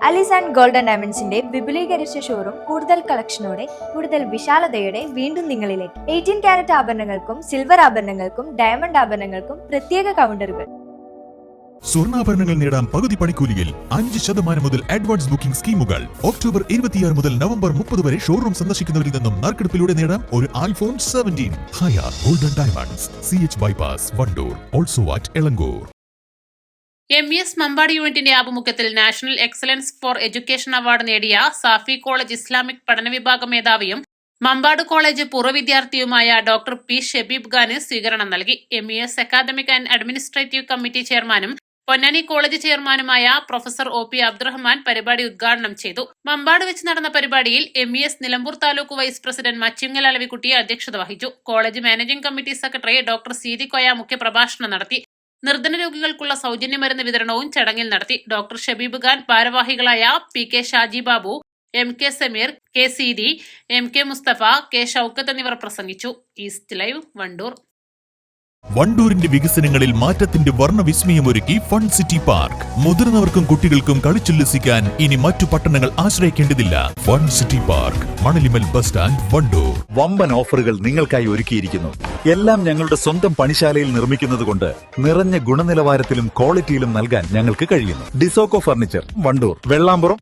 Ali's and golden ഡയമണ്ട്സിന്റെ വിപുലീകരിച്ച showroom കൂടുതൽ കളക്ഷനോടെ കൂടുതൽ വിശാലതയോടെ വീണ്ടും നിങ്ങളിലേക്ക് 18 കാരറ്റ് ആഭരണങ്ങൾക്കും സിൽവർ ആഭരണങ്ങൾക്കും ഡയമണ്ട് ആഭരണങ്ങൾക്കും പ്രത്യേക കൗണ്ടറുകൾ. സ്വർണ്ണാഭരണങ്ങൾ നേടാം പകുതി പണിക്കൂലിയിൽ 5% മുതൽ അഡ്വാൻസ് ബുക്കിംഗ് സ്കീമുകൾ. ഒക്ടോബർ 26 മുതൽ നവംബർ 30 വരെ ഷോറൂം സന്ദർശിക്കുന്നവരിൽ നിന്നും നറുക്കെടുപ്പിലൂടെ നേടാം ഒരു iPhone 17. Haya golden diamonds, CH bypass, Wandoor. Also at Elankur. MES Mampad യൂണിറ്റിന്റെ ആഭിമുഖ്യത്തിൽ national excellence for education award നേടിയ സാഫി കോളേജ് ഇസ്ലാമിക് പഠന വിഭാഗം മേധാവിയും മമ്പാട് കോളേജ് പൂർവ്വ വിദ്യാർത്ഥിയുമായ ഡോക്ടർ പി ഷബീബ് ഖാന് സ്വീകരണം നൽകി. MES academic and administrative committee ചെയർമാനും പൊന്നാനി കോളേജ് ചെയർമാനുമായ പ്രൊഫസർ OP അബ്ദുറഹ്മാൻ പരിപാടി ഉദ്ഘാടനം ചെയ്തു. മമ്പാട് വെച്ച് നടന്ന പരിപാടിയിൽ MES Nilambur taluk vice president Machingal Alavikutty അധ്യക്ഷത വഹിച്ചു. College managing committee secretary doctor Seethi Koya മുഖ്യപ്രഭാഷണം നടത്തി. നിർധന രോഗികൾക്കുള്ള സൗജന്യ മരുന്ന് വിതരണവും ചടങ്ങിൽ നടത്തി. ഡോക്ടർ ഷബീബ് ഖാൻ ഭാരവാഹികളായ PK Shaji Babu, MK Sameer, K Seethi, MK Mustafa, K Shoukath എന്നിവർ പ്രസംഗിച്ചു. East live, Wandoor. വണ്ടൂരിന്റെ വികസനങ്ങളിൽ മാറ്റത്തിന്റെ വർണ്ണവിസ്മയമൊരുക്കി ഫൺ സിറ്റി പാർക്ക്. മുതിർന്നവർക്കും കുട്ടികൾക്കും കളിച്ചുല്ലസിക്കാൻ ഇനി മറ്റു പട്ടണങ്ങൾ ആശ്രയിക്കേണ്ടതില്ല. Fun city park, Manalimal bus stand, Wandoor. വമ്പൻ ഓഫറുകൾ നിങ്ങൾക്കായി ഒരുക്കിയിരിക്കുന്നു. എല്ലാം ഞങ്ങളുടെ സ്വന്തം പണിശാലയിൽ നിർമ്മിക്കുന്നതുകൊണ്ട് നിറഞ്ഞ ഗുണനിലവാരത്തിലും ക്വാളിറ്റിയിലും നൽകാൻ ഞങ്ങൾക്ക് കഴിയുന്നു. ഡിസോക്കോ ഫർണിച്ചർ, വണ്ടൂർ, വെള്ളാമ്പുറം,